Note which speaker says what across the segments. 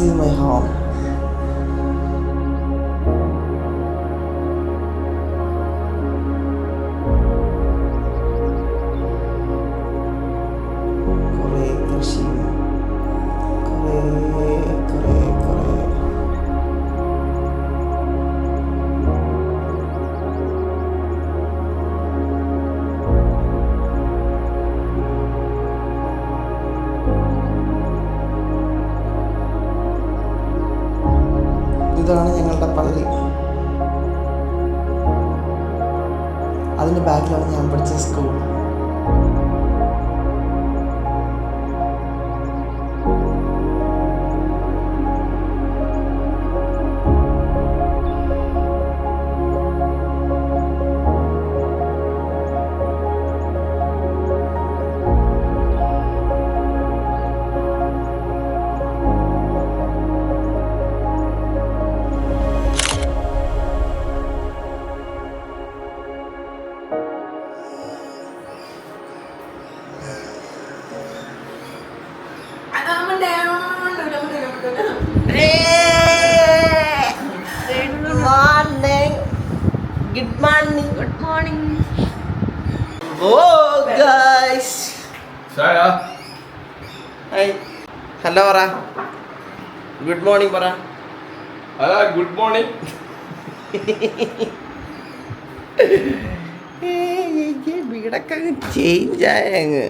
Speaker 1: is my home. കുറേ കൃഷിയും കുറേ ഇതാണ് ഞങ്ങളുടെ പള്ളി. അതിൻ്റെ ബാക്കിലാണ് ഞാൻ പഠിച്ച school. Good morning. Oh guys.
Speaker 2: Saya.
Speaker 1: Hi. Hello പറ. Good morning പറ.
Speaker 2: Hello, good morning.
Speaker 1: വീടൊക്കെ ചേഞ്ച് ആയ അങ്ങ്.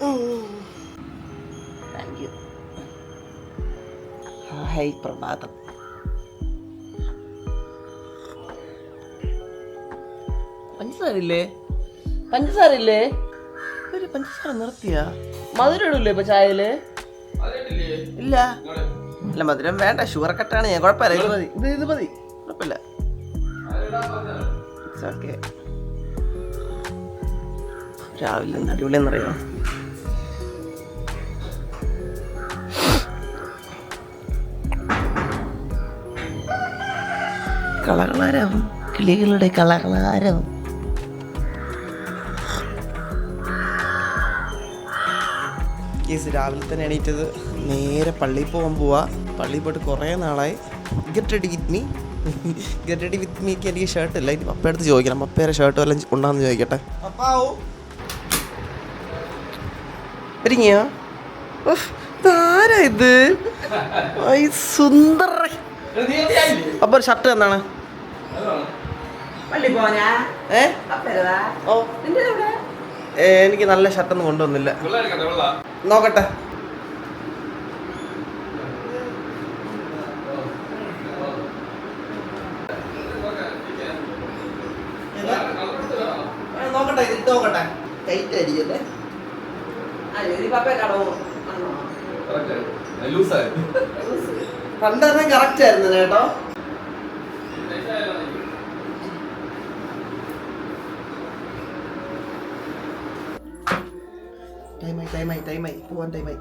Speaker 1: ഓ താങ്ക് യു. ഹായ് പ്രഭാതം. പഞ്ചസാരയില്ലേ ഒരു പഞ്ചസാര നിർത്തിയാ? മധുരം ഇടൂല്ലേ ഇപ്പൊ ചായയില്? ഇല്ല അല്ല മധുരം വേണ്ട, ഷുഗർ കട്ടാണ് ഞാൻ. കുഴപ്പമില്ല, ഇത് മതി, ഇത് മതി, കുഴപ്പമില്ല. ഓക്കെ. രാവിലെ എന്താ അടിപൊളിയെന്നറിയോ? കളകളാരവും കിളികളുടെ കളകളാരവും. രാവിലെ തന്നെ എണീറ്റത്, നേരെ പള്ളിയിൽ പോകാൻ പോവാ. പള്ളിയിൽ പോയിട്ട് കുറേ നാളായി. Get ready with me. Get ready with meek എനിക്ക് ഷർട്ടില്ല. ഇനി പപ്പയടുത്ത് ചോദിക്കണം, പപ്പയുടെ ഷർട്ട് വല്ലതും ഉണ്ടാന്ന് ചോദിക്കട്ടെ. പപ്പാവോ ഒരുങ്ങിയോ? ആരാ ഇത്? സുന്ദർ. അപ്പൊ ഒരു ഷർട്ട് എന്താണ്? ഓ എനിക്ക് നല്ല ഷർട്ടൊന്നും കൊണ്ടുവന്നില്ല. നോക്കട്ടെ. നോക്കട്ടെ, ഇത് നോക്കട്ടെ. ടൈറ്റ് ആയിരിക്കല്ലേ? പണ്ടെല്ലാം കറക്റ്റ് ആയിരുന്നു കേട്ടോ. ടൈമായി പോവാൻ ടൈമായി.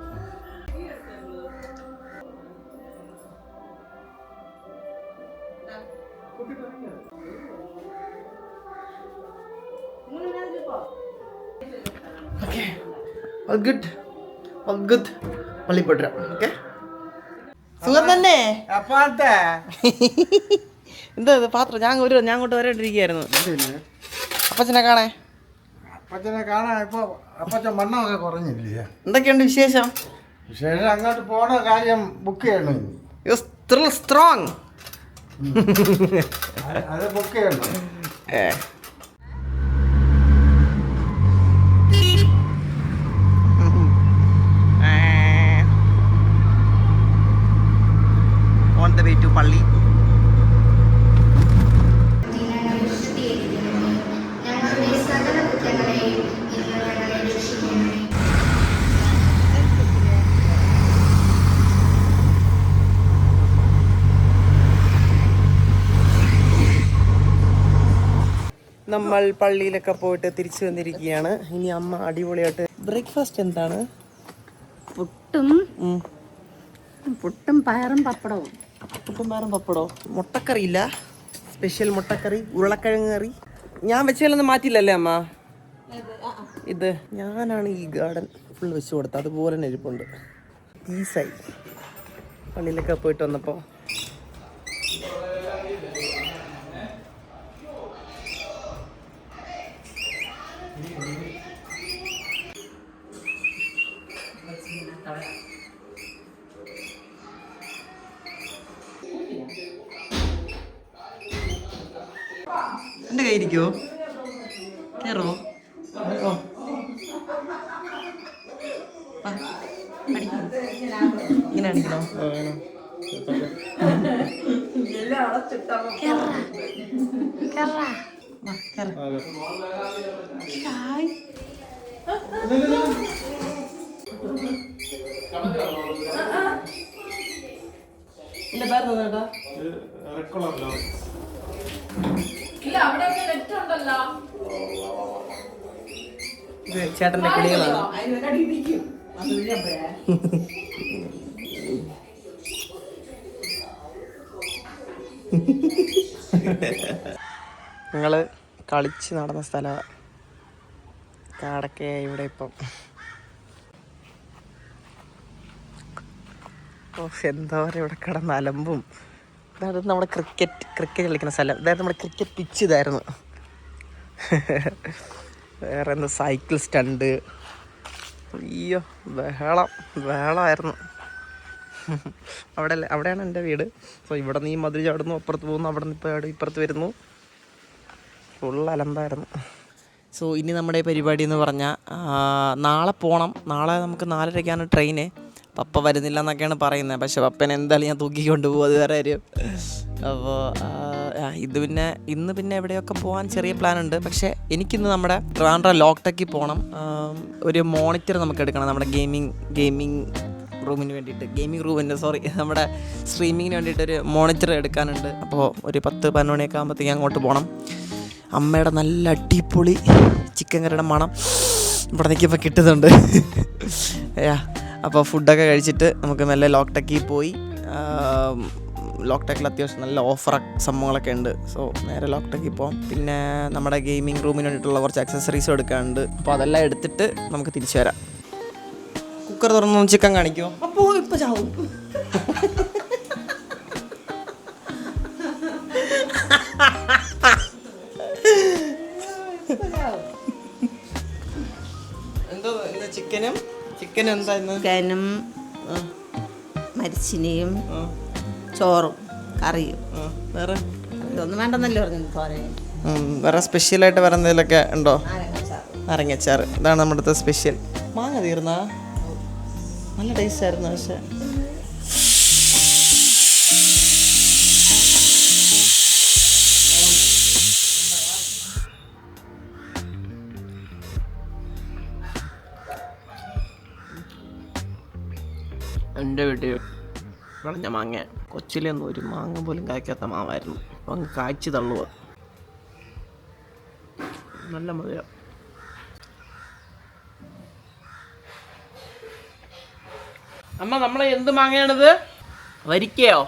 Speaker 1: Okay, all good. പള്ളി പോയിട്ട് ഓക്കെ. സുഖം തന്നെ. എന്താ പാത്രം? ഞാൻ അങ്ങോട്ട് വരാണ്ടിരിക്കുകയായിരുന്നു. അപ്പച്ചനെ കാണാൻ
Speaker 3: ഇപ്പൊ അപ്പച്ചൻ മണ്ണമൊക്കെ കുറഞ്ഞില്ലേ?
Speaker 1: എന്തൊക്കെയുണ്ട് വിശേഷം?
Speaker 3: അങ്ങോട്ട് പോണ കാര്യം ബുക്ക് ചെയ്യണം.
Speaker 1: സ്ട്രോങ്.
Speaker 3: അത് ബുക്ക് ചെയ്യണം.
Speaker 1: ഓൺ ദ വേ ടു പള്ളി. നമ്മൾ പള്ളിയിലൊക്കെ പോയിട്ട് തിരിച്ചു വന്നിരിക്കുകയാണ്. ഇനി അമ്മ അടിപൊളിയായിട്ട് ബ്രേക്ക്ഫാസ്റ്റ് എന്താണ്?
Speaker 4: പുട്ടും പയറും പപ്പടവും.
Speaker 1: മുട്ടക്കറി ഇല്ല? സ്പെഷ്യൽ മുട്ടക്കറി, ഉരുളക്കിഴങ്ങ് കറി. ഞാൻ വെച്ചാലൊന്നും മാറ്റില്ലല്ലേ അമ്മ? ഇത് ഞാനാണ് ഈ ഗാർഡൻ ഫുൾ വെച്ച് കൊടുത്തത്, അതുപോലെ തന്നെ ഇരിപ്പുണ്ട്. പീസായി പള്ളിയിലൊക്കെ പോയിട്ട് വന്നപ്പോൾ. എൻ്റെ കയ്യിരിക്കോ? കയറോ? ഇങ്ങനെ അടിക്കണോ? എന്റെ പേര് ചേട്ടാ ഇത് ചേട്ടന്റെ കിളികളാണ്. ഞങ്ങള് കളിച്ച് നടന്ന സ്ഥലമാണ് കാടൊക്കെ ഇവിടെ ഇപ്പം. എന്താ പറയുക, ഇവിടെ കിടന്ന അലമ്പും. ഇതായത് നമ്മുടെ ക്രിക്കറ്റ് കളിക്കുന്ന സ്ഥലം. ഇതായത് നമ്മുടെ ക്രിക്കറ്റ് പിച്ച് ഇതായിരുന്നു. വേറെ എന്താ സൈക്കിൾ സ്റ്റണ്ട്. അയ്യോ ബഹളമായിരുന്നു. അവിടെയാണ് എൻ്റെ വീട്. സോ ഇവിടെ നിന്ന് ഈ മതിൽ ചാടുന്നു, അപ്പുറത്ത് പോകുന്നു, അവിടെ നിന്ന് ഇപ്പോൾ ഇപ്പുറത്ത് വരുന്നു. ഫുൾ അലമ്പായിരുന്നു. സോ ഇനി നമ്മുടെ പരിപാടി എന്ന് പറഞ്ഞാൽ നാളെ പോകണം. നാളെ നമുക്ക് 4:30-ക്കാണ് ട്രെയിന്. പപ്പ വരുന്നില്ല എന്നൊക്കെയാണ് പറയുന്നത്. പക്ഷെ പപ്പനെ എന്തായാലും ഞാൻ തൂക്കിക്കൊണ്ട് പോകും, അത് വേറെ കാര്യം. അപ്പോൾ ഇന്ന് പിന്നെ എവിടെയൊക്കെ പോകാൻ ചെറിയ പ്ലാനുണ്ട്. പക്ഷേ എനിക്കിന്ന് നമ്മുടെ ട്രിവാൻഡ്രം ലോക്ടെക്കിൽ പോകണം. ഒരു മോണിറ്റർ നമുക്ക് എടുക്കണം നമ്മുടെ ഗെയിമിംഗ് റൂമിന് വേണ്ടിയിട്ട്. നമ്മുടെ സ്ട്രീമിങ്ങിന് വേണ്ടിയിട്ട് ഒരു മോണിറ്റർ എടുക്കാനുണ്ട്. അപ്പോൾ ഒരു 10-11 മണിയൊക്കെ ആകുമ്പോഴത്തേക്ക് അങ്ങോട്ട് പോകണം. അമ്മയുടെ നല്ല അടിപൊളി ചിക്കൻ കറിയുടെ മണം ഇവിടെ നിൽക്കിയപ്പോൾ കിട്ടുന്നുണ്ട്. അപ്പോൾ ഫുഡൊക്കെ കഴിച്ചിട്ട് നമുക്ക് മെല്ലെ ലോക്ടെക്കിൽ പോയി. ലോക്ടെക്കിൽ അത്യാവശ്യം നല്ല ഓഫർ സംഭവങ്ങളൊക്കെ ഉണ്ട്. സോ നേരെ ലോക്ടെക്കിൽ പോകാം. പിന്നെ നമ്മുടെ ഗെയിമിംഗ് റൂമിന് വേണ്ടിയിട്ടുള്ള കുറച്ച് അക്സസറീസും എടുക്കാനുണ്ട്. അപ്പോൾ അതെല്ലാം എടുത്തിട്ട് നമുക്ക് തിരിച്ചു വരാം. കുക്കർ തുറന്നു ചിക്കൻ കാണിക്കുമോ? അപ്പോൾ ഇപ്പോൾ ചാവും. എന്തോ ചിക്കനും എന്താ ഇന്ന്?
Speaker 4: ചിക്കനും മരിച്ചിനിയും ചോറും കറിയും.
Speaker 1: വേറെ
Speaker 4: ഇതൊന്നും വേണ്ടെന്നല്ലേ പറഞ്ഞു തോരൻ.
Speaker 1: വേറെ സ്പെഷ്യലായിട്ട് വേറെ എന്തെങ്കിലുമൊക്കെ ഉണ്ടോ? നാരങ്ങച്ചാറ്. ഇതാണ് നമ്മുടെ അടുത്ത സ്പെഷ്യൽ. മാങ്ങ തീർന്നാ? നല്ല ടേസ്റ്റ് ആയിരുന്നു. പക്ഷേ എൻ്റെ വീട്ടിൽ വിളഞ്ഞ മാങ്ങ. കൊച്ചിലൊന്നും ഒരു മാങ്ങ പോലും കായ്ക്കാത്ത മാവായിരുന്നു. അപ്പം അങ്ങ് കായ്ച്ച് തള്ളുക. നല്ല മധുരം. അമ്മ നമ്മളെ എന്ത് മാങ്ങയാണിത്? വരിക്കയോ?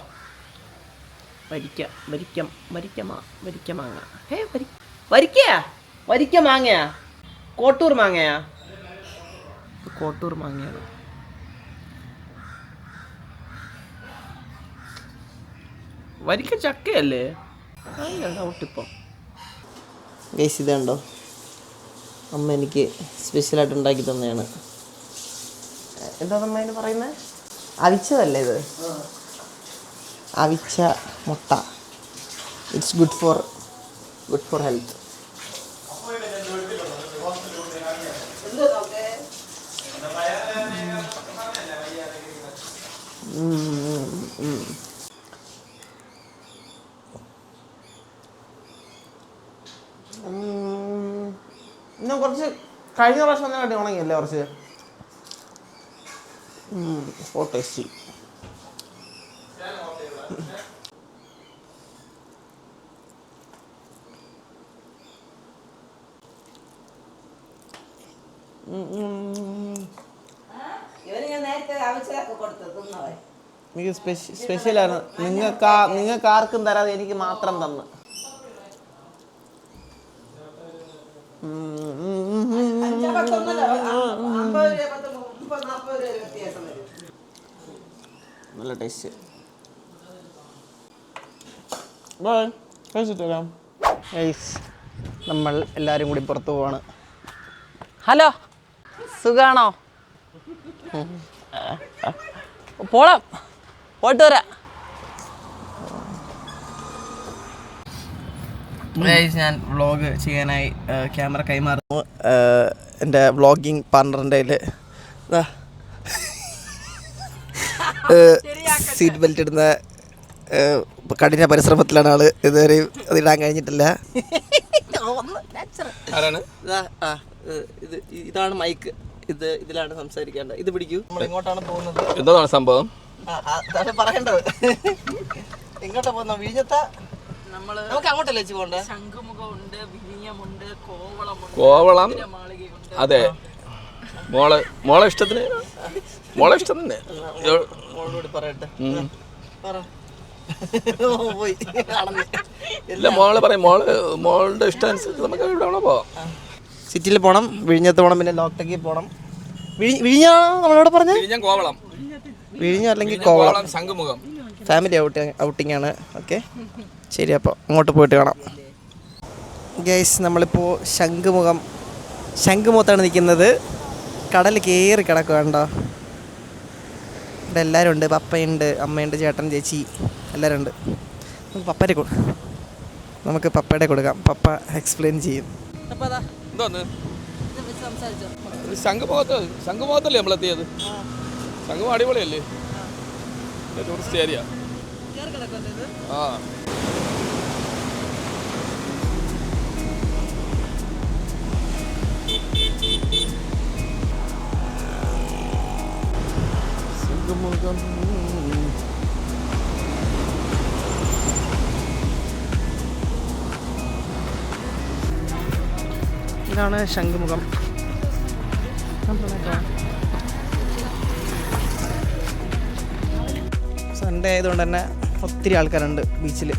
Speaker 1: വരിക്ക മാങ്ങ. വരിക്ക മാങ്ങയാ? കോട്ടൂർ മാങ്ങയാ? കോട്ടൂർ മാങ്ങയാണ്. വരിക്ക ചക്കയല്ലേ? ഡൗട്ടിപ്പം ഗൈസ് ഇതുണ്ടോ, അമ്മ എനിക്ക് സ്പെഷ്യലായിട്ട് ഉണ്ടാക്കി തന്നെയാണ്. എന്താ അമ്മ അതിന് പറയുന്നത്? അവിച്ചതല്ലേ ഇത്? അവിച്ച മുട്ട. It's good for health. ഇന്ന് കുറച്ച് കഴിഞ്ഞ പ്രാവശ്യം ഒന്നും കാട്ടി ഉണങ്ങിയല്ലേ കുറച്ച്. ടേസ്റ്റി. എനിക്ക് സ്പെഷ്യലാണ്. നിങ്ങൾക്ക് ആർക്കും തരാതെ എനിക്ക് മാത്രം തന്നു. നല്ല ടേസ്റ്റ്. നമ്മൾ എല്ലാവരും കൂടി പുറത്തു പോവാണ്. ഹലോ, സുഖാണോ? പോളാം, പോയിട്ട് വരാം. ഞാൻ വ്ളോഗ് ചെയ്യാനായി ക്യാമറ കൈമാറുന്നു എൻ്റെ വ്ളോഗിങ് പാർട്ണറിൻ്റെ കയ്യിൽ. സീറ്റ് ബെൽറ്റ് ഇടുന്ന കഠിന പരിശ്രമത്തിലാണ് ആള്. ഇതുവരെ അതിടാൻ കഴിഞ്ഞിട്ടില്ല. ഇതാണ് മൈക്ക്. ഇതിലാണ് സംസാരിക്കേണ്ടത്. ഇത് പിടിക്കൂ. നമ്മൾ ഇങ്ങോട്ടാണ് പോകുന്നത്.
Speaker 2: എന്താണ് സംഭവം?
Speaker 1: അതാണ് പറയേണ്ടത്. ഇങ്ങോട്ടാ പോകുന്ന വിഴിഞ്ഞത്ത നമുക്ക് അങ്ങോട്ടല്ലേ വെച്ച് പോകണ്ടേ? ശംഖുമുഖമുണ്ട്, വിഴിഞ്ഞമുണ്ട്,
Speaker 2: കോവളം. അതെ, മോളെ ഇഷ്ടത്തിന് തന്നെ.
Speaker 1: മോളോട് പറയട്ടെ.
Speaker 2: ഇല്ല, മോള് പറയും. മോളുടെ ഇഷ്ടമനുസരിച്ച് നമുക്ക് ഇവിടെ പോവാം.
Speaker 1: സിറ്റിയിൽ പോകണം, വിഴിഞ്ഞത്ത് പോകണം, പിന്നെ ലോക്ടക്കി പോകണം. വിഴിഞ്ഞാണോ നമ്മളോട് പറഞ്ഞത്?
Speaker 2: വിഴിഞ്ഞം കോവളം.
Speaker 1: വിഴിഞ്ഞ അല്ലെങ്കിൽ കോവളം.
Speaker 2: ശംഖുമുഖം
Speaker 1: ഫാമിലി ഔട്ടിംഗ് ആണ്. ഓക്കെ, ശരി, അപ്പോൾ അങ്ങോട്ട് പോയിട്ട് കാണാം. ഗൈസ്, നമ്മളിപ്പോൾ ശംഖുമുഖത്താണ് നിൽക്കുന്നത്. കടൽ കയറി കിടക്കുക കണ്ടോ. ഇവിടെ എല്ലാവരും ഉണ്ട്. പപ്പയുണ്ട്, അമ്മയുണ്ട്, ചേട്ടൻ, ചേച്ചി എല്ലാവരും ഉണ്ട്. നമുക്ക് പപ്പയുടെ കൊടുക്കാം. പപ്പ എക്സ്പ്ലെയിൻ ചെയ്യും.
Speaker 2: ശംഖുമുഖത്തല്ലേ നമ്മളെത്തിയത്? ശംഖുമുഖം അടിപൊളിയല്ലേ? Tourist area. ആ,
Speaker 1: ഇതാണ് ശംഖുമുഖം. സൺഡേ ആയതുകൊണ്ട് തന്നെ ഒത്തിരി ആൾക്കാരുണ്ട് ബീച്ചിൽ.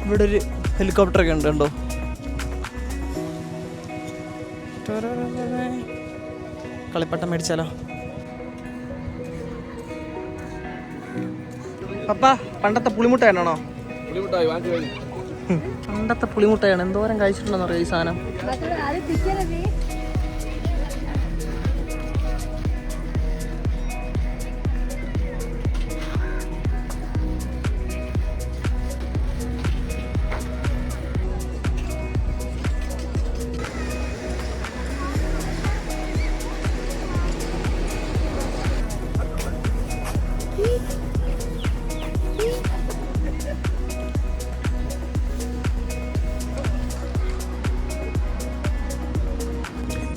Speaker 1: ഇവിടെ ഒരു ഹെലികോപ്റ്ററൊക്കെ ഉണ്ട് കണ്ടോ. കളിപ്പട്ടം മേടിച്ചാലോ? പപ്പ, പണ്ടത്തെ പുളിമുട്ടയാണോ? പണ്ടത്തെ പുളിമുട്ടയാണ്. എന്തോരം കഴിച്ചിട്ടുണ്ടെന്ന് അറിയാം ഈ സാധനം.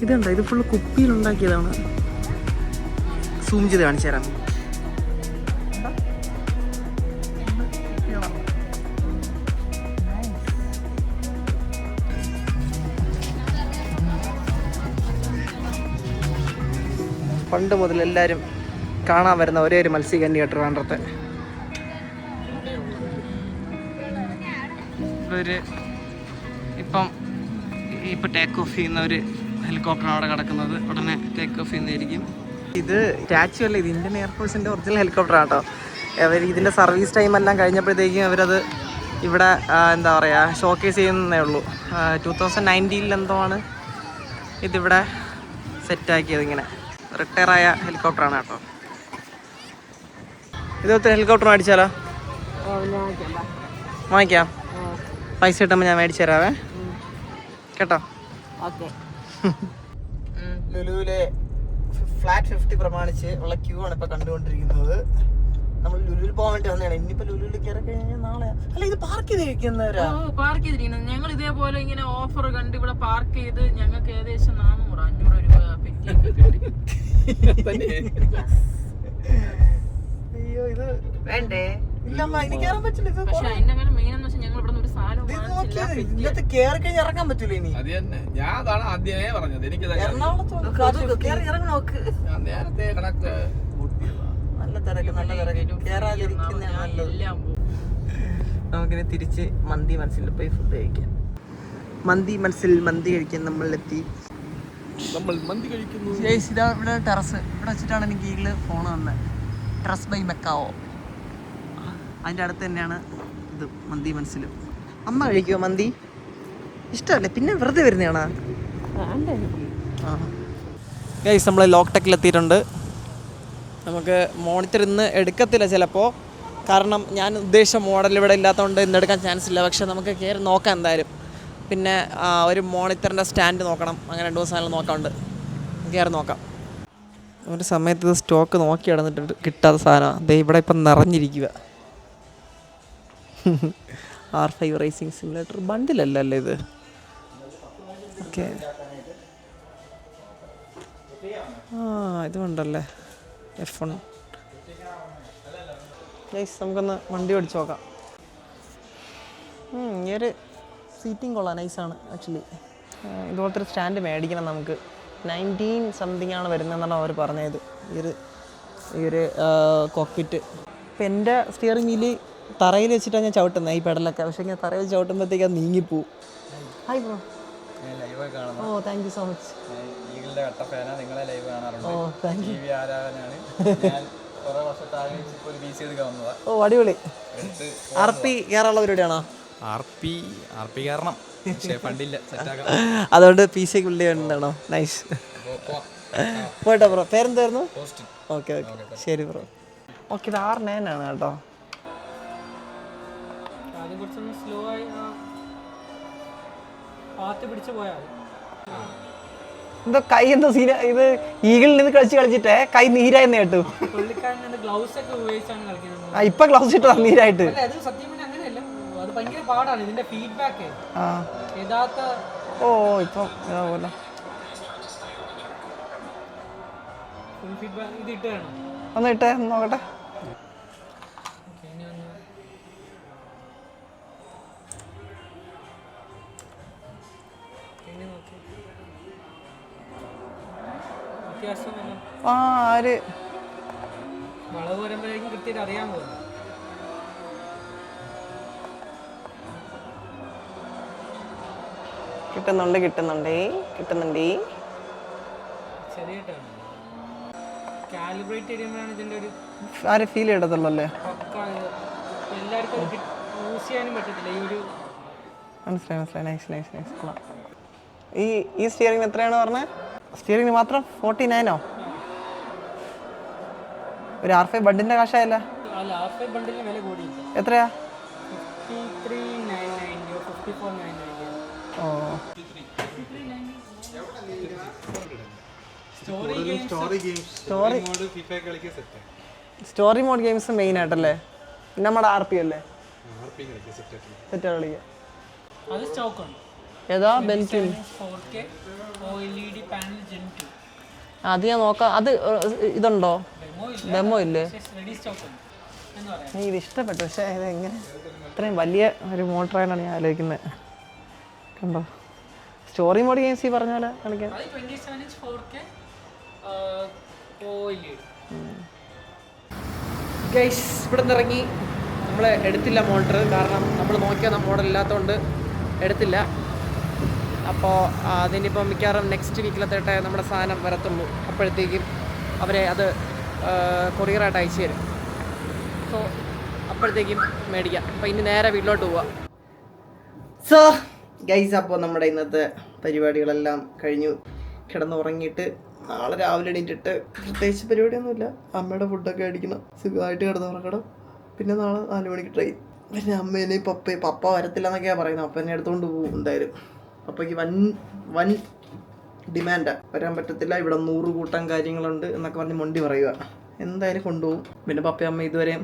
Speaker 1: ഇതുണ്ടോ, ഇത് ഫുള്ള് കുപ്പിയിൽ ഉണ്ടാക്കിയതാണ്. സൂം ചെയ്ത് കാണിച്ചു തരാം. പണ്ട് മുതൽ എല്ലാവരും കാണാൻ വരുന്ന ഒരേ ഒരു മത്സ്യകന്യ ട്രിവാൻഡ്രത്തെ. ഇപ്പം ടേക്ക് ഓഫ് ചെയ്യുന്ന ഒരു ഹെലികോപ്റ്ററാണ് അവിടെ കിടക്കുന്നത്. ഉടനെ ടേക്ക് ഓഫ് ചെയ്യുന്നതായിരിക്കും. ഇത് സ്റ്റാച്ചു അല്ല, ഇത് ഇന്ത്യൻ എയർഫോഴ്സിൻ്റെ ഒറിജിനൽ ഹെലികോപ്റ്ററാണ് കേട്ടോ. അവർ ഇതിൻ്റെ സർവീസ് ടൈം എല്ലാം കഴിഞ്ഞപ്പോഴത്തേക്കും അവരത് ഇവിടെ എന്താ പറയുക ഷോക്കേസ് ചെയ്യുന്നതേ ഉള്ളൂ. 2019 എന്തോ ആണ് ഇതിവിടെ സെറ്റാക്കിയത്. ഇങ്ങനെ റിട്ടയറായ ഹെലികോപ്റ്ററാണ് കേട്ടോ. ഇത് ഒത്തിരി ഹെലികോപ്റ്റർ മേടിച്ചാലോ? വാങ്ങിക്കാം. പൈസ കിട്ടുമ്പോൾ ഞാൻ മേടിച്ചു തരാവേ കേട്ടോ.
Speaker 4: ഓക്കെ.
Speaker 1: ലുലുവിലെ ഫ്ലാറ്റ് 50 പ്രമാണിച്ച് ഉള്ള ക്യൂ ആണ് ഇപ്പൊ കണ്ടുകൊണ്ടിരിക്കുന്നത്. നമ്മൾ ലുലുവിൽ പോകാൻ വേണ്ടി വന്നതാണ്. ഇനിയിപ്പോ ലുലുവിൽ കയറി കഴിഞ്ഞാൽ നാളെ അല്ല, ഇത് പാർക്ക് ചെയ്തിരിക്കുന്നവരാ.
Speaker 5: പാർക്ക് ചെയ്തിരിക്കുന്നത്. ഞങ്ങൾ ഇതേപോലെ ഇങ്ങനെ ഓഫർ കണ്ട് ഇവിടെ പാർക്ക് ചെയ്ത് ഞങ്ങൾക്ക് ഏകദേശം 400-500 രൂപ പെറ്റിയൊക്കെ.
Speaker 1: അയ്യോ, ഇത് വേണ്ടേ? ഇല്ലമ്മ, ഇനി കയറാൻ പറ്റില്ല.
Speaker 5: പക്ഷെ അതിന്റെ കാര്യം മെയിൻ എന്ന് വെച്ചാൽ ഞങ്ങൾ ഇവിടെ ഒരു സാധനം
Speaker 1: ഇതിനകത്ത് കയറി കഴിഞ്ഞാൽ ഇറങ്ങാൻ പറ്റൂല. ഇനി
Speaker 2: അത് തന്നെ ഞാൻ അതാണ് ആദ്യമേ പറഞ്ഞത്. എനിക്ക്
Speaker 1: ഇറങ്ങി നോക്ക്.
Speaker 2: നേരത്തെ കണക്ക്
Speaker 1: നല്ല തിരക്ക്, നല്ല തിരക്ക്. കേറാതിരിക്കുന്ന നല്ലത്. നമുക്കിനി തിരിച്ച് മന്തി മനസ്സിൽ പോയി ഫുഡ് കഴിക്കാം. മന്തി മനസ്സിൽ മന്തി കഴിക്കാൻ നമ്മളെത്തി.
Speaker 2: നമ്മൾ മന്തി കഴിക്കുന്നു.
Speaker 1: ഇതാ ഇവിടെ ടെറസ്. ഇവിടെ വെച്ചിട്ടാണ് എനിക്ക് ഈഗിള് ഫോൺ തന്നത്. ടെറസ് ബൈ മെക്കാവോ. അതിൻ്റെ അടുത്ത് തന്നെയാണ് ഇത് മന്തി മനസ്സിലും. അമ്മ കഴിക്കുമോ മന്തി? ഇഷ്ടമല്ലേ? പിന്നെ വെറുതെ വരുന്നതാണോ? ഗൈസ് നമ്മൾ ലോക്ക് ടെക്കിലെത്തിയിട്ടുണ്ട്. നമുക്ക് മോണിറ്റർ ഇന്ന് എടുക്കത്തില്ല ചിലപ്പോൾ, കാരണം ഞാൻ ഉദ്ദേശിച്ച മോഡൽ ഇവിടെ ഇല്ലാത്തതുകൊണ്ട് ഇന്ന് എടുക്കാൻ ചാൻസ് ഇല്ല. പക്ഷെ നമുക്ക് കയറി നോക്കാം എന്തായാലും. പിന്നെ ഒരു മോണിറ്ററിൻ്റെ സ്റ്റാൻഡ് നോക്കണം. അങ്ങനെ 2 സാധനങ്ങൾ നോക്കാറുണ്ട്. കയറി നോക്കാം. ഒരു സമയത്ത് ഇത് സ്റ്റോക്ക് നോക്കി നടന്നിട്ടുണ്ട്, കിട്ടാത്ത സാധനമാണ്. ദേ ഇവിടെ ഇപ്പം നിറഞ്ഞിരിക്കുക. R5 റേസിംഗ് സിമുലേറ്റർ ബണ്ടിലല്ലേ ഇത്? ഓക്കെ, ഇതുണ്ടല്ലേ F1. നമുക്കൊന്ന് വണ്ടി ഓടിച്ച് നോക്കാം. ഈ ഒരു സീറ്റിംഗ് കൊള്ളാം, നൈസാണ് ആക്ച്വലി. ഇതുപോലത്തെ ഒരു സ്റ്റാൻഡ് മേടിക്കണം നമുക്ക്. 19 സംതിങ് ആണ് വരുന്നതെന്നാണ് അവർ പറഞ്ഞത് ഈ ഒരു കോക്പിറ്റ്. ഇപ്പം എൻ്റെ സ്റ്റിയറിംഗ് വീല് തറയിൽ വെച്ചിട്ടാണ് ഞാൻ ചവിട്ടുന്നത് ഈ പെഡലൊക്കെ. പക്ഷേ ഇങ്ങനെ തറയിൽ വെച്ച് ചവിട്ടുമ്പോഴത്തേക്ക് അത് നീങ്ങിപ്പോവും. Hi bro. Oh thank you so much. Oh അടിപൊളി. RP കയറാനുള്ള പരിപാടിയാണോ?
Speaker 6: RP കാരണം
Speaker 1: അതുകൊണ്ട് PC ബിൽഡ് ചെയ്യാനുണ്ടാണോ? നൈസ്. പോയിട്ടോ ബ്രോ. പേരെന്തായിരുന്നു? ഓക്കെ ഓക്കെ ശരി ബ്രോ. ഓക്കെ, ഇത് R9 ആണ് കേട്ടോ. എന്തോ കൈ എന്തോ സീന. ഇത് ഈഗിളിൽ നിന്ന് കളിച്ചിട്ടേ കൈ നീരായെന്ന് കേട്ടു. ഇപ്പൊ ഗ്ലൗസ് ഇട്ടോ നീരായിട്ട്. ഓ ഇപ്പം പോലെ ഒന്ന് ഇട്ടേ നോക്കട്ടെ. കിട്ടുന്നുണ്ട്. ഫീൽ ചെയ്യത്തുള്ളൂ അല്ലേ? മനസ്സിലായി. ഈ സ്റ്റിയറിംഗ് എത്രയാണ് പറഞ്ഞത്? സ്റ്റിയറിംഗ് മാത്രം 49 ഒരു R5 ബണ്ടിന്റെ കാശായല്ല? എത്രയാ? സ്റ്റോറി മോഡ് ഗെയിംസ് മെയിൻ ആയിട്ടല്ലേ? പിന്നെ നമ്മുടെ RP അല്ലേ സെറ്റ് കളിക്കുക. ഏതാ ബെൻക്യൂൻ? അത് ഞാൻ നോക്കാം. അത് ഇതുണ്ടോ? ഡെമോ ഇല്ലേ? ഇത് ഇഷ്ടപ്പെട്ടു. പക്ഷേ ഇത് എങ്ങനെ ഇത്രയും വലിയ ഒരു മോട്ടറായിട്ടാണ് ഞാൻ ആലോചിക്കുന്നത്. കണ്ടോ സ്റ്റോറി മോഡ് ഗെയിംസ് ഈ പറഞ്ഞ പോലെ കളിക്കാൻ. ഗൈസ് ഇവിടെ നിന്ന് ഇറങ്ങി. നമ്മൾ എടുത്തില്ല മോട്ടർ, കാരണം നമ്മൾ നോക്കിയ മോഡൽ ഇല്ലാത്തതുകൊണ്ട് എടുത്തില്ല. അപ്പോൾ അതിനിപ്പോൾ മിക്കവാറും നെക്സ്റ്റ് വീക്കിലത്തേട്ടെ നമ്മുടെ സാധനം വരത്തുള്ളൂ. അപ്പോഴത്തേക്കും അവരെ അത് കൊറിയറായിട്ട് അയച്ചു തരും. സോ അപ്പോഴത്തേക്കും മേടിക്കാം. അപ്പോൾ ഇനി നേരെ വീട്ടിലോട്ട് പോവാം. സോ ഗൈസ്, അപ്പോൾ നമ്മുടെ ഇന്നത്തെ പരിപാടികളെല്ലാം കഴിഞ്ഞു. കിടന്നുറങ്ങിയിട്ട് നാളെ രാവിലെ എണീറ്റിട്ട് പ്രത്യേകിച്ച് പരിപാടിയൊന്നുമില്ല. അമ്മയുടെ ഫുഡൊക്കെ അടിക്കണം, സുഖമായിട്ട് കിടന്നുറങ്ങണം. പിന്നെ നാളെ 4 മണിക്ക് ട്രെയിൻ. പിന്നെ അമ്മേനെയും പപ്പ വരത്തില്ല എന്നൊക്കെയാണ് പറയുന്നത്. അപ്പനെ എടുത്തുകൊണ്ട് പോകും എന്തായാലും. പപ്പയ്ക്ക് വൻ ഡിമാൻഡാണ്, വരാൻ പറ്റത്തില്ല, ഇവിടെ 100 കൂട്ടം കാര്യങ്ങളുണ്ട് എന്നൊക്കെ പറഞ്ഞ് മൊണ്ടി പറയുക. എന്തായാലും കൊണ്ടുപോകും. പിന്നെ പപ്പയും അമ്മ ഇതുവരെ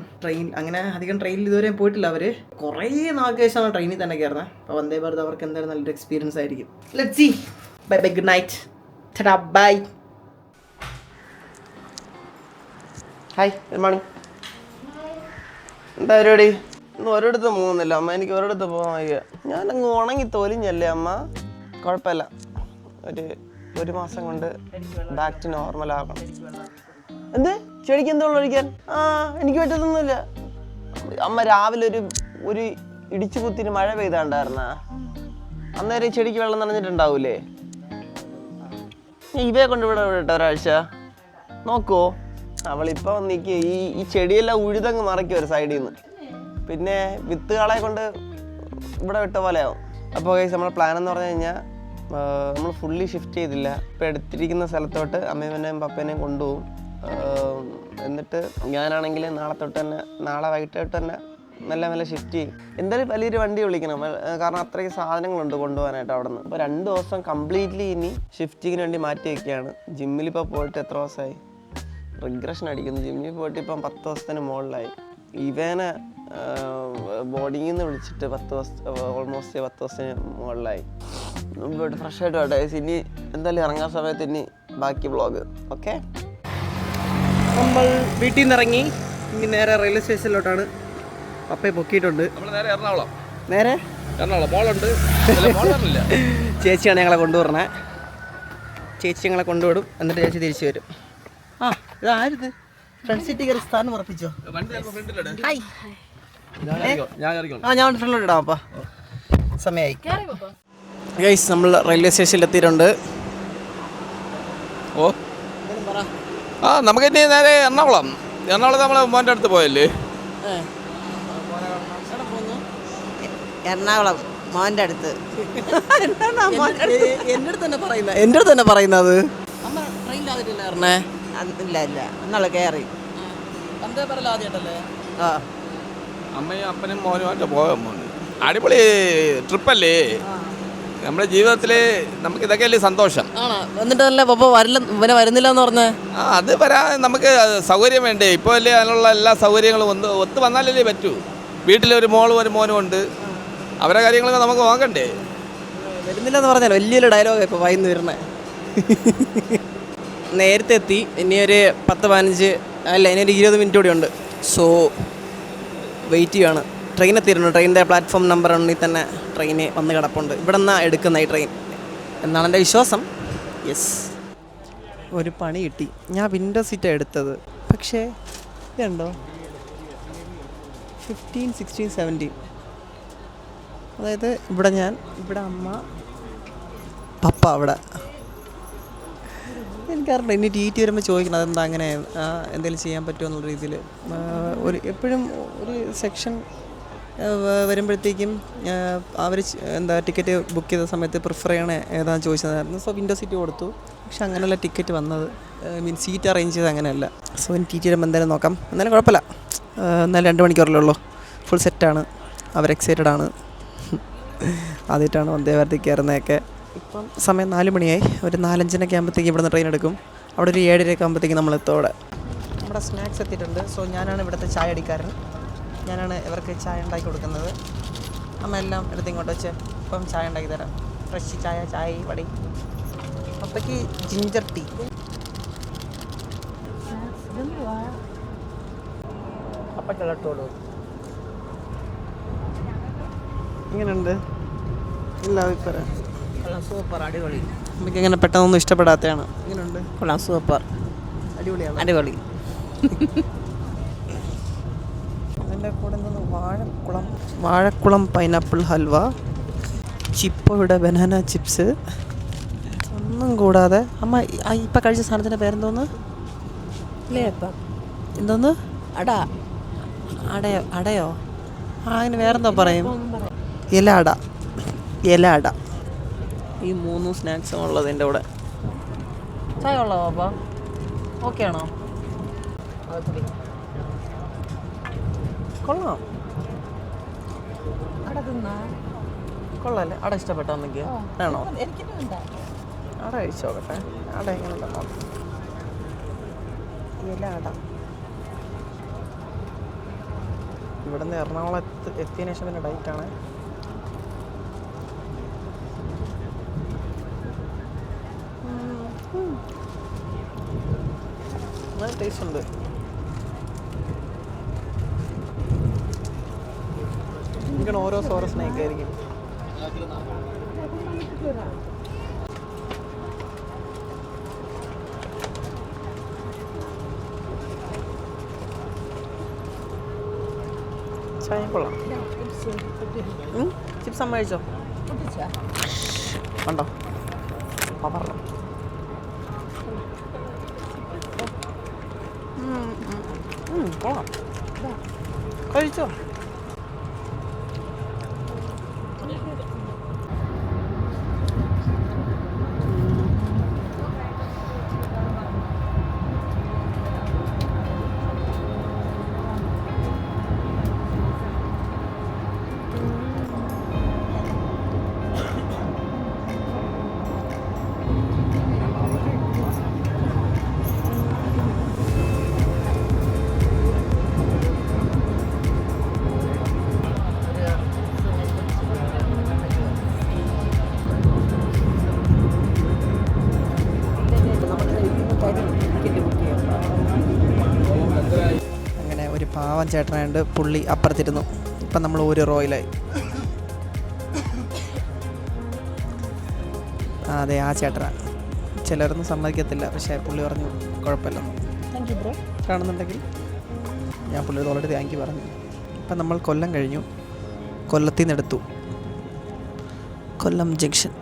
Speaker 1: അങ്ങനെ അധികം ട്രെയിനിൽ ഇതുവരെ പോയിട്ടില്ല. അവർ കുറേ നാൾക്ക് ശേഷമാണ് ട്രെയിനിൽ തന്നെ കയറുന്നത്. അപ്പോൾ വന്ദേ ഭാരത് അവർക്ക് എന്തായാലും നല്ലൊരു എക്സ്പീരിയൻസ് ആയിരിക്കും. Let's see. Bye bye, good night, tata bye. Hi, good morning. എന്താ പരിപാടി? ഇന്ന് ഒരിടത്ത് പോകുന്നില്ല അമ്മ. എനിക്ക് ഒരിടത്ത് പോകാൻ വയ്യ. ഞാനങ്ങ് ഉണങ്ങി തൊലിഞ്ഞല്ലേ അമ്മ. കുഴപ്പമില്ല, ഒരു മാസം കൊണ്ട് ബാക്ക് ടു നോർമൽ ആകണം. എന്ത് ചെടിക്ക് എന്താ വെള്ളം ഒഴിക്കാൻ? എനിക്ക് പറ്റത്തൊന്നുമില്ല അമ്മ. രാവിലെ ഒരു ഇടിച്ചു കുത്തിന് മഴ പെയ്താണ്ടായിരുന്ന അന്നേരം ചെടിക്ക് വെള്ളം നനഞ്ഞിട്ടുണ്ടാവൂലേ? ഇവയെ കൊണ്ട് ഇവിടെ വിടട്ടെ ഒരാഴ്ച. നോക്കുവോ? അവളിപ്പോൾ നിൽക്കുക ഈ ചെടിയെല്ലാം ഉഴുതങ്ങ് മറയ്ക്കും ഒരു സൈഡിൽ നിന്ന്. പിന്നെ വിത്തുകളെ കൊണ്ട് ഇവിടെ വിട്ട പോലെയാവും. അപ്പോൾ ഗൈസ് നമ്മുടെ പ്ലാൻ എന്ന് പറഞ്ഞു കഴിഞ്ഞാൽ നമ്മൾ ഫുള്ളി ഷിഫ്റ്റ് ചെയ്തില്ല. ഇപ്പോൾ എടുത്തിരിക്കുന്ന സ്ഥലത്തോട്ട് അമ്മേനെയും പപ്പേനെയും കൊണ്ടുപോകും. എന്നിട്ട് ഞാനാണെങ്കിൽ നാളെ വൈകിട്ട് തൊട്ട് തന്നെ മെല്ലെ ഷിഫ്റ്റ് ചെയ്യും. എന്തായാലും വലിയൊരു വണ്ടി വിളിക്കണം, കാരണം അത്രയ്ക്ക് സാധനങ്ങളുണ്ട് കൊണ്ടുപോകാനായിട്ട് അവിടെ നിന്ന്. അപ്പോൾ 2 ദിവസം കംപ്ലീറ്റ്ലി ഇനി ഷിഫ്റ്റിങ്ങിന് വേണ്ടി മാറ്റി വയ്ക്കുകയാണ്. ജിമ്മിലിപ്പോൾ പോയിട്ട് എത്ര ദിവസമായി? റിഗ്രഷൻ അടിക്കുന്നു. ജിമ്മിൽ പോയിട്ട് ഇപ്പം 10 ദിവസത്തിന് മുകളിലായി. ഇവനെ ബോർഡിങ്ങിൽ നിന്ന് വിളിച്ചിട്ട് 10 ദിവസം ഓൾമോസ്റ്റ് 10 ദിവസത്തിന് മുകളിലായി. പോയിട്ട് ഫ്രഷ് ആയിട്ട് വേട്ടെ. ഇനി എന്തായാലും ഇറങ്ങാൻ സമയത്ത് ഇനി ബാക്കി വ്ളോഗ്. ഓക്കെ, നമ്മൾ വീട്ടിൽ നിന്ന് ഇറങ്ങി ഇനി നേരെ റെയിൽവേ സ്റ്റേഷനിലോട്ടാണ്. പപ്പയെ പൊക്കിയിട്ടുണ്ട്.
Speaker 2: നേരെ എറണാകുളം
Speaker 1: മോളുണ്ട്. ചേച്ചിയാണ് ഞങ്ങളെ കൊണ്ടുവരണേ. ചേച്ചി ഞങ്ങളെ കൊണ്ടുവിടും, എന്നിട്ട് ചേച്ചി തിരിച്ചു വരും. ആ ഇതായത് ഫ്രണ്ട് സീറ്റ് കയറി സ്ഥാനം ഉറപ്പിച്ചോ? ഞാൻ ഫ്രണ്ടിലോട്ട് ഇടാം. അപ്പാ സമയമായി. ഗൈസ് നമ്മൾ റെയിൽവേ സ്റ്റേഷനിൽ എത്തിയിട്ടുണ്ട്.
Speaker 2: ഓ നമുക്ക് ഇനി നേരെ എറണാകുളത്ത് നമ്മളെ മോൻ്റെ അടുത്ത് പോയല്ലേ?
Speaker 4: എറണാകുളം മോൻ്റെ അടുത്ത്.
Speaker 1: എൻ്റെ അടുത്ത് തന്നെ പറയുന്നത്.
Speaker 4: ഇല്ല എന്നുള്ള കയറി. ആ
Speaker 2: അമ്മയും അപ്പനും മോനുമായിട്ട് പോകാൻ പോകുന്നു. അടിപൊളി ട്രിപ്പല്ലേ നമ്മുടെ ജീവിതത്തിൽ. നമുക്ക് ഇതൊക്കെയല്ലേ സന്തോഷം.
Speaker 1: എന്നിട്ടല്ലേ പപ്പ ഇവനെ വരുന്നില്ല എന്ന് പറഞ്ഞേ?
Speaker 2: അത് വരാൻ നമുക്ക് സൗകര്യം വേണ്ടേ? ഇപ്പോൾ അല്ലേ അതിനുള്ള എല്ലാ സൗകര്യങ്ങളും ഒത്തു വന്നാലല്ലേ പറ്റൂ. വീട്ടിലൊരു മോളും ഒരു മോനും ഉണ്ട്. അവരെ കാര്യങ്ങളൊക്കെ നമുക്ക് നോക്കണ്ടേ?
Speaker 1: വരുന്നില്ല എന്ന് പറഞ്ഞാൽ വലിയൊരു ഡയലോഗാണ് ഇപ്പോൾ വായിന്ന് വരുന്നത്. നേരത്തെ എത്തി. ഇനിയൊരു 10-15 അല്ല ഇനിയൊരു 20 മിനിറ്റ് കൂടി ഉണ്ട്. സോ വെയിറ്റ് ചെയ്യുകയാണ്. ട്രെയിൻ എത്തിയിരുന്നു. ട്രെയിനിൻ്റെ പ്ലാറ്റ്ഫോം നമ്പർ 1 തന്നെ ട്രെയിന് വന്ന് കിടപ്പുണ്ട്. ഇവിടെ നിന്നാണ് എടുക്കുന്ന ഈ ട്രെയിൻ എന്നാണ് എൻ്റെ വിശ്വാസം. യെസ്, ഒരു പണി കിട്ടി. ഞാൻ വിൻഡോ സീറ്റാണ് എടുത്തത്. പക്ഷേ ഇതുണ്ടോ 15, 16, 17. അതായത് ഇവിടെ അമ്മ പപ്പ അവിടെ. എനിക്കറിയില്ല. ഇനി ടി വരുമ്പോൾ ചോദിക്കണം അതെന്താ അങ്ങനെ, എന്തെങ്കിലും ചെയ്യാൻ പറ്റുമോ എന്നുള്ള രീതിയിൽ. എപ്പോഴും ഒരു സെക്ഷൻ വരുമ്പോഴത്തേക്കും അവർ ടിക്കറ്റ് ബുക്ക് ചെയ്ത സമയത്ത് പ്രിഫർ ചെയ്യണേ ഏതാണെന്ന് ചോദിച്ചതായിരുന്നു. സോ വിൻഡോ സീറ്റ് കൊടുത്തു. പക്ഷെ അങ്ങനെയല്ല ടിക്കറ്റ് വന്നത്. സീറ്റ് അറേഞ്ച് ചെയ്ത് അങ്ങനെയല്ല. സോ ഇനി ടി വരുമ്പോൾ എന്തായാലും നോക്കാം. എന്നാലും കുഴപ്പമില്ല. എന്നാലും 2 മണിക്കൂറല്ലേ ഉള്ളൂ. ഫുൾ സെറ്റാണ്. അവർ എക്സൈറ്റഡ് ആണ്. ആദ്യമായിട്ടാണ് വന്ദേ ഭാരതിൽ കയറുന്നതൊക്കെ. ഇപ്പം സമയം 4 മണിയായി. ഒരു 4-5 ആകുമ്പോഴത്തേക്ക് ഇവിടുന്ന് ട്രെയിൻ എടുക്കും. അവിടെ ഒരു 7:30 ആകുമ്പോഴത്തേക്ക് നമ്മളെത്തും അവിടെ. നമ്മുടെ സ്നാക്സ് എത്തിയിട്ടുണ്ട്. സോ ഞാനാണ് ഇവിടുത്തെ ചായ അടിക്കാരൻ. ഞാനാണ് ഇവർക്ക് ചായ ഉണ്ടാക്കി കൊടുക്കുന്നത്. അമ്മ എല്ലാം എടുത്ത് ഇങ്ങോട്ട് വെച്ച് ഇപ്പം ചായ ഉണ്ടാക്കി തരാം. ഫ്രഷ് ചായ വടി. അപ്പയ്ക്ക് ജിഞ്ചർ ടീ. അപ്പയ്ക്കുള്ള ടോളൂ ഇങ്ങനെയുണ്ട്. ഇല്ല അഭിപ്രായം
Speaker 4: സൂപ്പർ അടിപൊളി.
Speaker 1: നമുക്ക് ഇങ്ങനെ പെട്ടെന്നൊന്നും ഇഷ്ടപ്പെടാത്തതാണ്. ഇങ്ങനെയുണ്ട്.
Speaker 4: കൊള്ളാം സൂപ്പർ
Speaker 1: അടിപൊളിയാണ്.
Speaker 4: അടിപൊളി.
Speaker 1: അതിൻ്റെ കൂടെ നിന്ന് വാഴക്കുളം പൈനാപ്പിൾ ഹൽവ, ചിപ്പോയുടെ ബനാന ചിപ്സ്. ഒന്നും കൂടാതെ അമ്മ ഇപ്പം കഴിച്ച സാധനത്തിൻ്റെ പേരെന്തോന്ന്? എന്തോന്ന്? അടയോ? അതിന് വേറെന്തോ പറയും. ഇല അട. ഈ 3 സ്നാക്സും ഉള്ളത് എൻ്റെ കൂടെ. ചായ ഉള്ളോ പാപ്പ? ഓക്കെ ആണോ? കൊള്ളാം. കൊള്ളാല്ലേ? അട ഇഷ്ടപ്പെട്ടോ അമ്മയ്ക്ക്? ആണോ? അട കഴിച്ചു നോക്കട്ടെ. അട എങ്ങനെ ഉണ്ടോ? ഇല അട. ഇവിടുന്ന് എറണാകുളത്ത് എത്തിയതിനു ശേഷം പിന്നെ ഡയറ്റാണ്. നല്ല ടേസ്റ്റ് ഉണ്ട്. എനിക്കാണ് ഓരോ സോറ സ്നാക്ക് ആയിരിക്കും. ചായ കൊള്ളാം. ചിപ്സ് അമ്മ കഴിച്ചോ? ഉണ്ടോ? പവർ കൊള്ളാം. കഴിച്ചോ? അങ്ങനെ ഒരു പാവം ചേട്ടനായിട്ട് പുള്ളി അപ്പുറത്തിരുന്നു. ഇപ്പം നമ്മൾ ഒരു റോയിലായി. അതെ, ആ ചേട്ടനാണ്. ചിലരൊന്നും സമ്മതിക്കത്തില്ല, പക്ഷേ പുള്ളി പറഞ്ഞു കുഴപ്പമില്ല, താങ്ക് യു ബ്രോ കാണുന്നുണ്ടെങ്കിൽ. ഞാൻ പുള്ളിയോട് ഓൾറെഡി താങ്ക് യു പറഞ്ഞു. ഇപ്പം നമ്മൾ കൊല്ലം കഴിഞ്ഞു. കൊല്ലത്തിൽ നിന്ന് എടുത്തു കൊല്ലം ജംഗ്ഷൻ.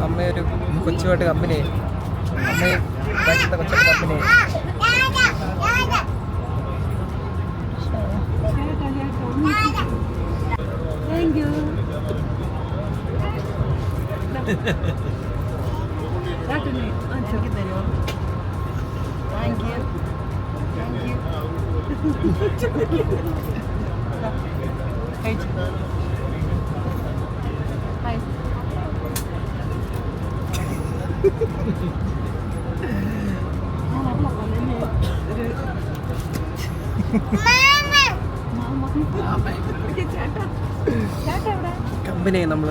Speaker 1: അമ്മയൊരു കൊച്ചുമായിട്ട് കമ്പനി, അമ്മയും കൊച്ചൊരു കമ്പനി. കമ്പനിയായി നമ്മൾ.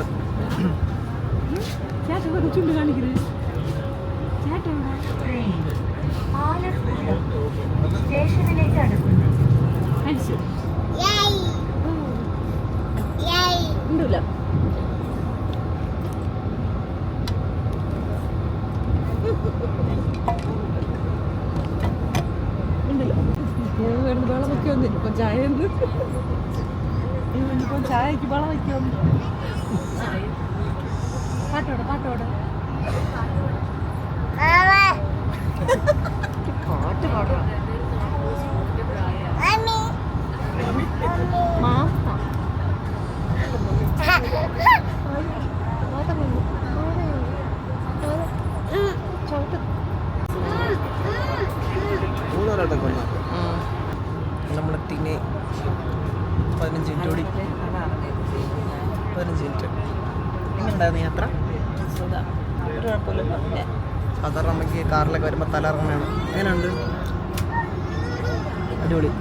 Speaker 5: വെള്ളം വെക്കൊന്നും ഇപ്പം ചായ ഇപ്പം ചായക്ക് വെള്ളം വെക്കൊന്നും. പാട്ടോടെ പാട്ട് പാടാം.
Speaker 1: നമ്മളെത്തിനെ 15 മിനിറ്റ് കൂടി. 15 മിനിറ്റ്. എങ്ങനെയുണ്ടായിരുന്നു യാത്ര? ഒരു കുഴപ്പമില്ല. സാധാരണ നമുക്ക് കാറിലൊക്കെ വരുമ്പോൾ തലറങ്ങാണ്. എങ്ങനെയുണ്ട്? അടിപൊളി.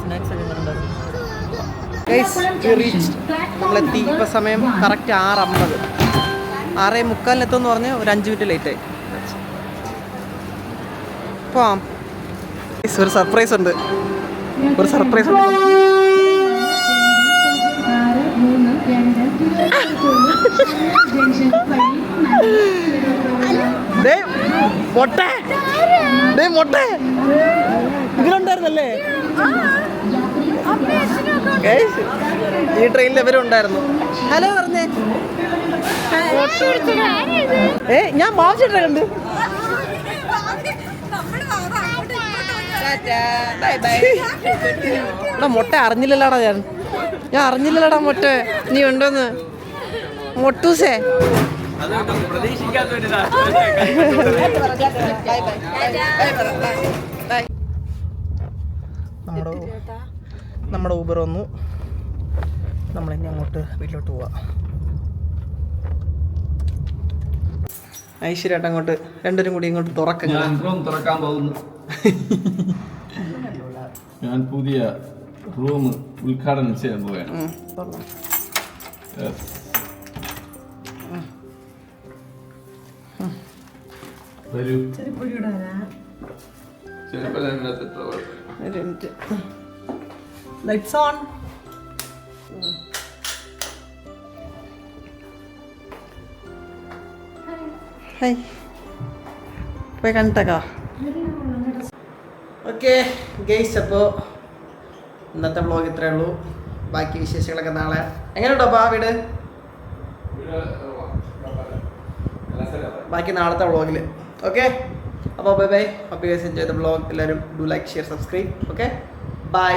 Speaker 1: സ്നാക്സ് ഒക്കെ എങ്ങനെയുണ്ടായിരുന്നു? നമ്മളെത്തി. ഇപ്പോൾ സമയം കറക്റ്റ് 6:50. 6:45 പറഞ്ഞ് ഒരു 5 മിനിറ്റ് ലേറ്റായി. പോവാം. ഒരു സർപ്രൈസ് ഉണ്ട്. ഇതിലുണ്ടായിരുന്നല്ലേ? ഈ ട്രെയിനിൽ ഇവരും ഉണ്ടായിരുന്നു. ഹലോ പറഞ്ഞേ. ഞാൻ ബാബുചേട്ടനെ കണ്ട്. മൊട്ട അറിഞ്ഞില്ലല്ലോടാ. ഞാൻ അറിഞ്ഞില്ലല്ലോടാ മൊട്ട നീ ഉണ്ടോന്ന്. മൊട്ടൂസേ നമ്മുടെ ഊബർ വന്നു. നമ്മളിനി അങ്ങോട്ട് വീട്ടിലോട്ട് പോവാം. ഐശ്വര്യായിട്ട് അങ്ങോട്ട് രണ്ടുപേരും കൂടി ഇങ്ങോട്ട്
Speaker 2: തുറക്കാൻ പോകുന്നു. ഞാൻ പുതിയ റൂം ഉദ്ഘാടനം ചെയ്യാൻ പോവുകയാണ്.
Speaker 1: Lights on. ഹായ് പോയി കണ്ടിട്ടേക്കാ. ഓക്കെ ഗെയ്സ്, അപ്പോൾ ഇന്നത്തെ വ്ളോഗ് ഇത്രയേ ഉള്ളൂ. ബാക്കി വിശേഷങ്ങളൊക്കെ നാളെ. എങ്ങനെയുണ്ടോ അപ്പോൾ ആ വീട്? ബാക്കി നാളത്തെ വ്ളോഗിൽ. ഓക്കെ, അപ്പോൾ ബൈ ബൈ. അപ്പോൾ ഗൈസ് എൻജോയ് ദ വ്ളോഗ്. എല്ലാവരും do like, share, subscribe. Okay, by.